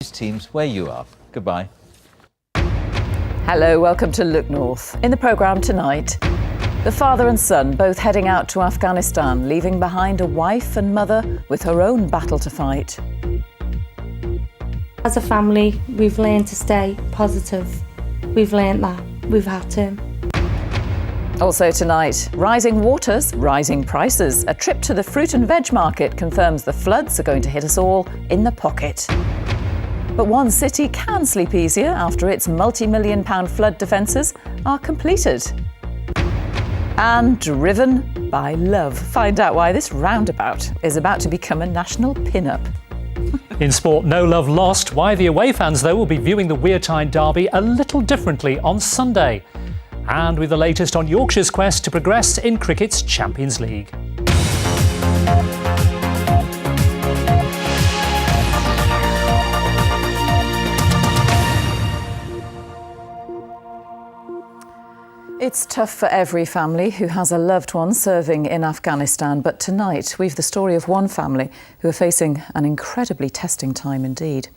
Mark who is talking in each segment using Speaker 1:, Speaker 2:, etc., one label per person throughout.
Speaker 1: teams where you are. Goodbye.
Speaker 2: Hello, welcome to Look North. In the programme tonight, the father and son both heading out to Afghanistan, leaving behind a wife and mother with her own battle to fight.
Speaker 3: As a family, we've learned to stay positive. We've learned that. We've had to.
Speaker 2: Also tonight, rising waters, rising prices. A trip to the fruit and veg market confirms the floods are going to hit us all in the pocket. But one city can sleep easier after its multi-million-pound flood defences are completed. And driven by love. Find out why this roundabout is about to become a national pin-up.
Speaker 4: In sport, no love lost. Why the away fans, though, will be viewing the Weartide derby a little differently on Sunday. And with the latest on Yorkshire's quest to progress in cricket's Champions League.
Speaker 2: It's tough for every family who has a loved one serving in Afghanistan, but tonight we've the story of one family who are facing an incredibly testing time indeed.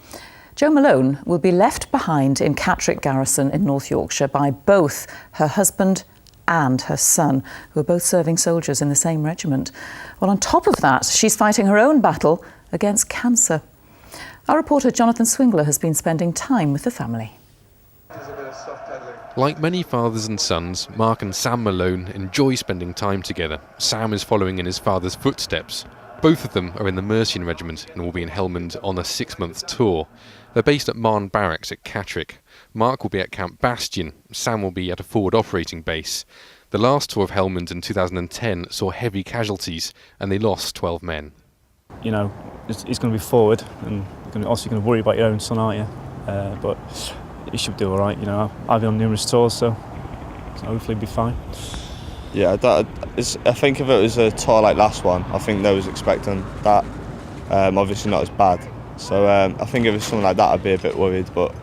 Speaker 2: Jo Malone will be left behind in Catterick Garrison in North Yorkshire by both her husband and her son, who are both serving soldiers in the same regiment. Well, on top of that, she's fighting her own battle against cancer. Our reporter Jonathan Swingler has been spending time with the family.
Speaker 5: Like many fathers and sons, Mark and Sam Malone enjoy spending time together. Sam is following in his father's footsteps. Both of them are in the Mercian Regiment and will be in Helmand on a 6-month tour. They're based at Marne Barracks at Catterick. Mark will be at Camp Bastion. Sam will be at a forward operating base. The last tour of Helmand in 2010 saw heavy casualties and they lost 12 men.
Speaker 6: You know, he's going to be forward, and you're also going to worry about your own son, aren't you? But he should do all right. You know, I've been on numerous tours, so hopefully he'll be fine.
Speaker 7: Yeah, I think if it was a tour like last one, I think they was expecting that. Obviously not as bad. So I think if it was something like that, I'd be a bit worried. But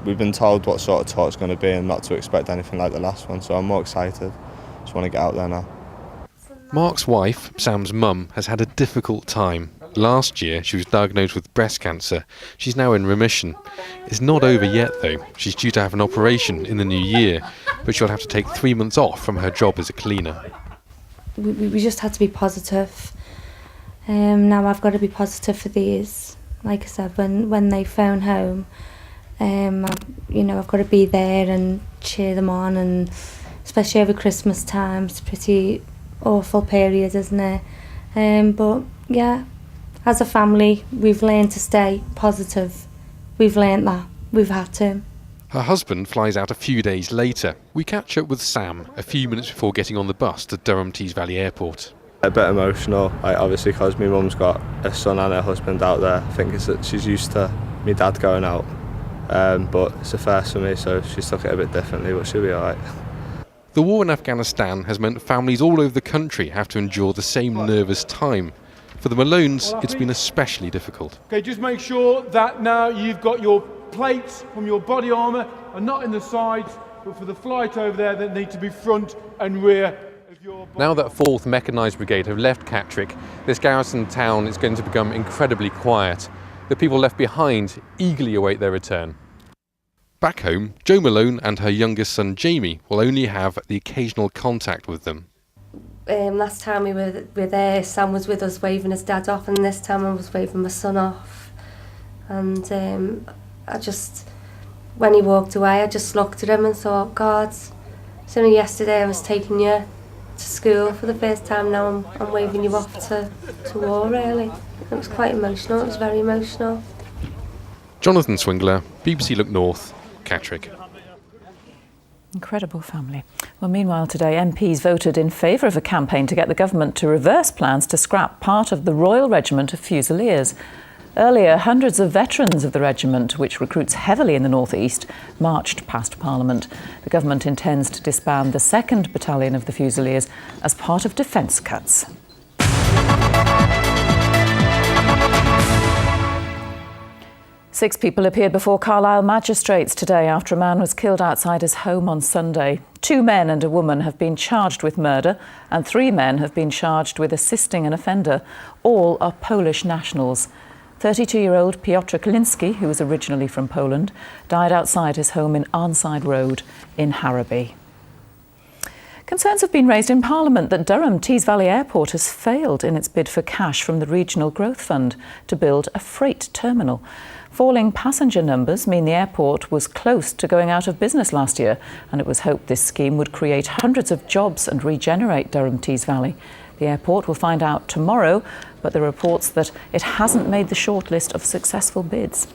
Speaker 7: we've been told what sort of tour it's going to be and not to expect anything like the last one. So I'm more excited. Just want to get out there now.
Speaker 5: Mark's wife, Sam's mum, has had a difficult time. Last year, she was diagnosed with breast cancer. She's now in remission. It's not over yet, though. She's due to have an operation in the new year, but she'll have to take 3 months off from her job as a cleaner.
Speaker 3: We just had to be positive. Now I've got to be positive for these. Like I said, when they phone home, I've got to be there and cheer them on, and especially over Christmas time, it's a pretty awful period, isn't it? But yeah, as a family, we've learned to stay positive. We've learned that. We've had to.
Speaker 5: Her husband flies out a few days later. We catch up with Sam a few minutes before getting on the bus to Durham Tees Valley Airport.
Speaker 7: A bit emotional, obviously, because my mum's got a son and her husband out there. I think it's that she's used to my dad going out, but it's a first for me, so she's took it a bit differently, but she'll be all right.
Speaker 5: The war in Afghanistan has meant families all over the country have to endure the same nervous time. For the Malones, it's been especially difficult.
Speaker 8: Okay, just make sure that now you've got your plates from your body armour are not in the sides, but for the flight over there, they need to be front and rear.
Speaker 5: Now that 4th Mechanised Brigade have left Catterick, this garrison town is going to become incredibly quiet. The people left behind eagerly await their return. Back home, Jo Malone and her youngest son Jamie will only have the occasional contact with them.
Speaker 3: Last time we were there, Sam was with us waving his dad off, and this time I was waving my son off. And when he walked away, I just looked at him and thought, God, it's only yesterday I was taking you to school for the first time, now I'm waving you off to war, really. It was quite emotional, it was very emotional.
Speaker 5: Jonathan Swingler, BBC Look North, Catterick.
Speaker 2: Incredible family. Well, meanwhile today, MPs voted in favour of a campaign to get the government to reverse plans to scrap part of the Royal Regiment of Fusiliers. Earlier, hundreds of veterans of the regiment, which recruits heavily in the North East, marched past Parliament. The government intends to disband the 2nd Battalion of the Fusiliers as part of defence cuts. Six people appeared before Carlisle magistrates today after a man was killed outside his home on Sunday. 2 men and a woman have been charged with murder, and 3 men have been charged with assisting an offender. All are Polish nationals. 32-year-old Piotr Kalinski, who was originally from Poland, died outside his home in Arnside Road in Harrowby. Concerns have been raised in Parliament that Durham Tees Valley Airport has failed in its bid for cash from the Regional Growth Fund to build a freight terminal. Falling passenger numbers mean the airport was close to going out of business last year, and it was hoped this scheme would create hundreds of jobs and regenerate Durham Tees Valley. The airport will find out tomorrow, but there are reports that it hasn't made the shortlist of successful bids.